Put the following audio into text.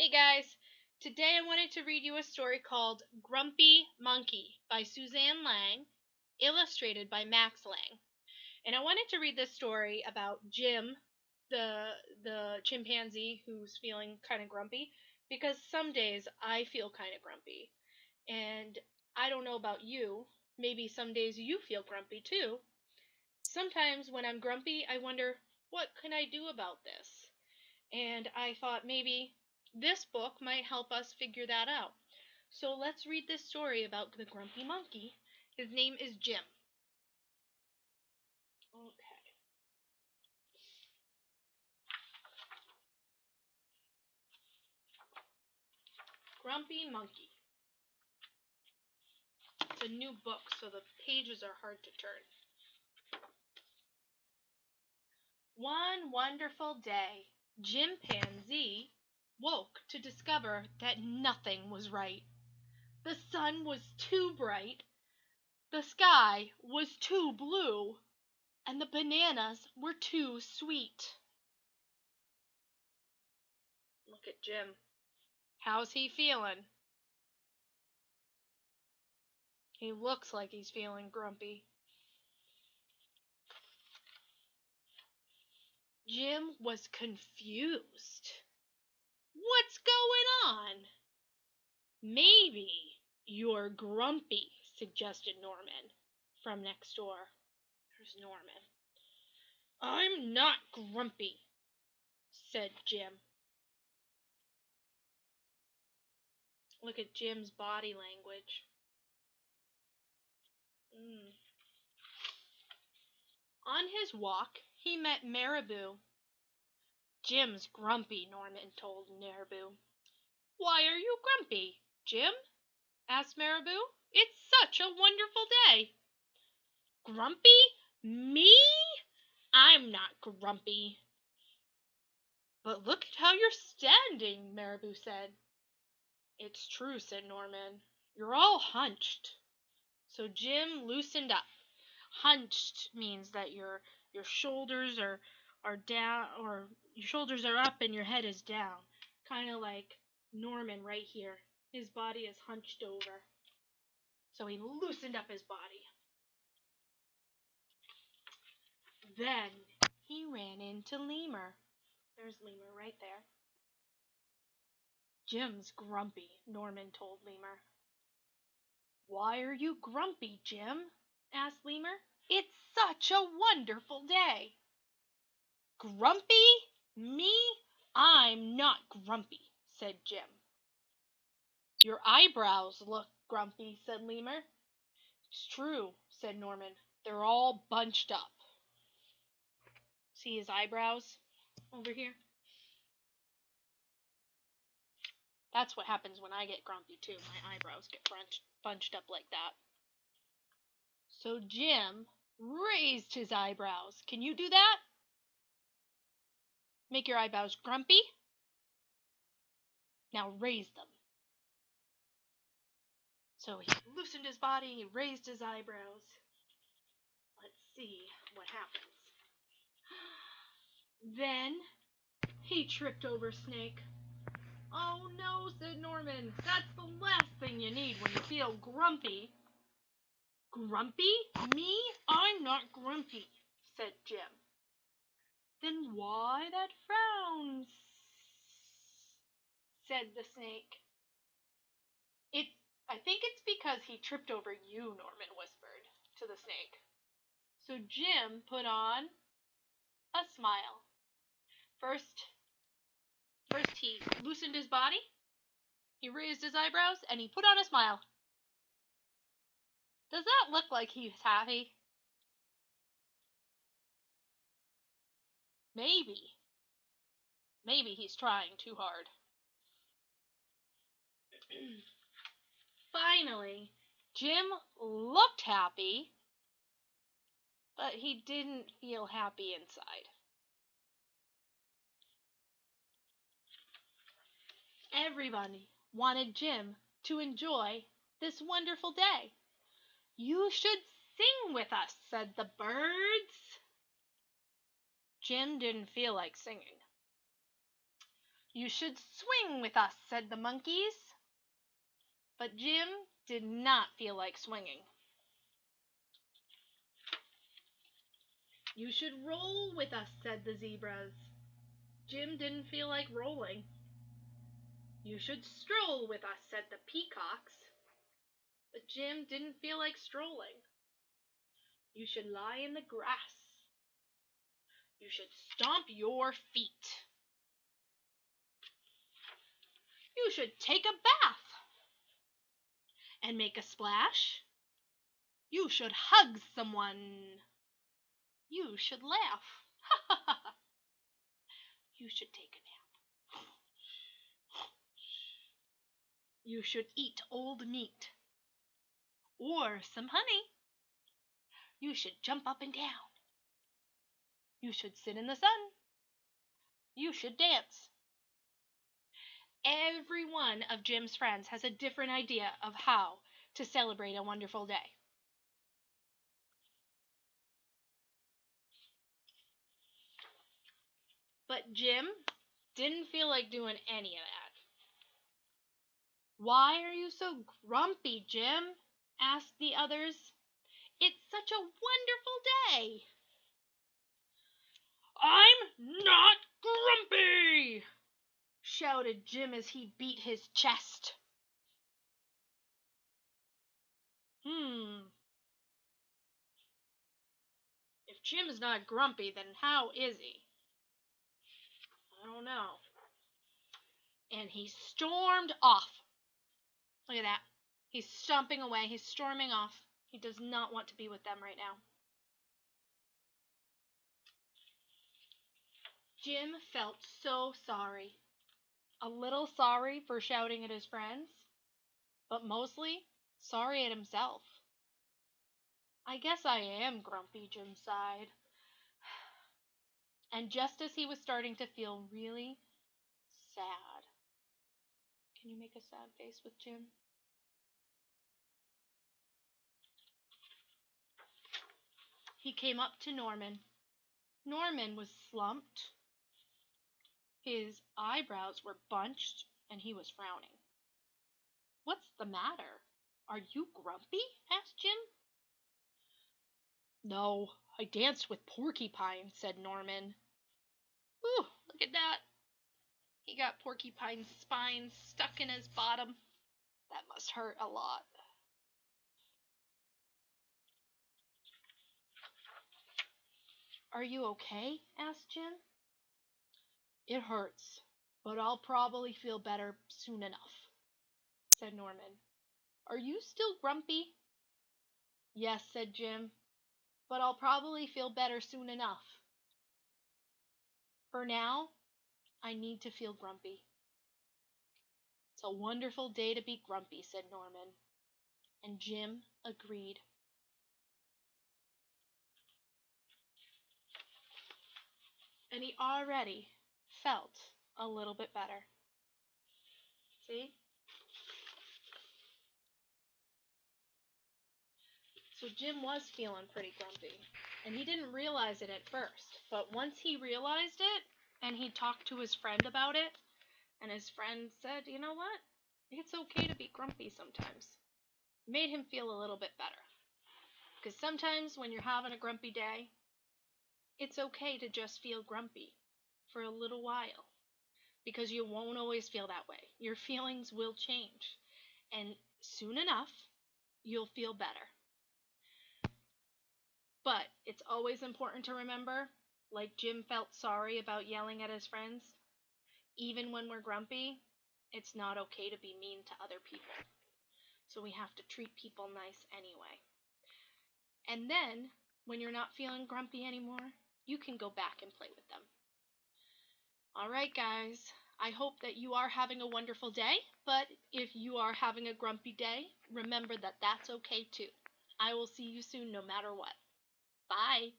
Hey guys! Today I wanted to read you a story called Grumpy Monkey by Suzanne Lang, illustrated by Max Lang. And I wanted to read this story about Jim, the chimpanzee who's feeling kind of grumpy, because some days I feel kind of grumpy. And I don't know about you, maybe some days you feel grumpy too. Sometimes when I'm grumpy, I wonder, what can I do about this? And I thought maybe this book might help us figure that out. So let's read this story about the grumpy monkey. His name is Jim. Okay. Grumpy Monkey. It's a new book, so the pages are hard to turn. One wonderful day, Chimpanzee woke to discover that nothing was right. The sun was too bright, the sky was too blue, and the bananas were too sweet. Look at Jim. How's he feeling? He looks like he's feeling grumpy. Jim was confused. What's going on? Maybe you're grumpy, suggested Norman from next door. There's Norman. I'm not grumpy, said Jim. Look at Jim's body language. On his walk, he met Marabou. Jim's grumpy, Norman told Marabou. Why are you grumpy, Jim? Asked Marabou. It's such a wonderful day. Grumpy? Me? I'm not grumpy. But look at how you're standing, Marabou said. It's true, said Norman. You're all hunched. So Jim loosened up. Hunched means that your shoulders are down, or your shoulders are up and your head is down. Kind of like Norman right here. His body is hunched over. So he loosened up his body. Then he ran into Lemur. There's Lemur right there. Jim's grumpy, Norman told Lemur. Why are you grumpy, Jim? Asked Lemur. It's such a wonderful day. Grumpy? Me? I'm not grumpy, said Jim. Your eyebrows look grumpy, said Lemur. It's true, said Norman. They're all bunched up. See his eyebrows over here? That's what happens when I get grumpy, too. My eyebrows get bunched up like that. So Jim raised his eyebrows. Can you do that? Make your eyebrows grumpy. Now raise them. So he loosened his body, he raised his eyebrows. Let's see what happens. Then he tripped over Snake. Oh no, said Norman. That's the last thing you need when you feel grumpy. Grumpy? Me? I'm not grumpy, said Jim. Then why that frown? Said the snake. I think it's because he tripped over you, Norman whispered to the snake. So Jim put on a smile. First he loosened his body, he raised his eyebrows, and he put on a smile. Does that look like he's happy? Maybe. Maybe he's trying too hard. Finally, Jim looked happy, but he didn't feel happy inside. Everybody wanted Jim to enjoy this wonderful day. You should sing with us, said the birds. Jim didn't feel like singing. You should swing with us, said the monkeys. But Jim did not feel like swinging. You should roll with us, said the zebras. Jim didn't feel like rolling. You should stroll with us, said the peacocks. But Jim didn't feel like strolling. You should lie in the grass. You should stomp your feet. You should take a bath and make a splash. You should hug someone. You should laugh. You should take a nap. You should eat old meat or some honey. You should jump up and down. You should sit in the sun. You should dance. Every one of Jim's friends has a different idea of how to celebrate a wonderful day. But Jim didn't feel like doing any of that. "Why are you so grumpy, Jim?" asked the others. "It's such a wonderful day." "I'm not grumpy!" shouted Jim as he beat his chest. If Jim's not grumpy, then how is he? I don't know. And he stormed off. Look at that. He's stomping away. He's storming off. He does not want to be with them right now. Jim felt so sorry. A little sorry for shouting at his friends, but mostly sorry at himself. "I guess I am grumpy," Jim sighed. And just as he was starting to feel really sad. Can you make a sad face with Jim? He came up to Norman. Norman was slumped. His eyebrows were bunched, and he was frowning. "What's the matter? Are you grumpy?" asked Jim. "No, I danced with Porcupine," said Norman. "Ooh, look at that. He got Porcupine's spine stuck in his bottom. That must hurt a lot." "Are you okay?" asked Jim. "It hurts, but I'll probably feel better soon enough," said Norman. "Are you still grumpy?" "Yes," said Jim, "but I'll probably feel better soon enough. For now, I need to feel grumpy." "It's a wonderful day to be grumpy," said Norman. And Jim agreed. And he already felt a little bit better. See? So Jim was feeling pretty grumpy. And he didn't realize it at first. But once he realized it, and he talked to his friend about it, and his friend said, "You know what? It's okay to be grumpy sometimes." It made him feel a little bit better. Because sometimes when you're having a grumpy day, it's okay to just feel grumpy for a little while. Because you won't always feel that way. Your feelings will change. And soon enough, you'll feel better. But it's always important to remember, like Jim felt sorry about yelling at his friends, even when we're grumpy, it's not okay to be mean to other people. So we have to treat people nice anyway. And then, when you're not feeling grumpy anymore, you can go back and play with them. Alright guys, I hope that you are having a wonderful day, but if you are having a grumpy day, remember that that's okay too. I will see you soon no matter what. Bye!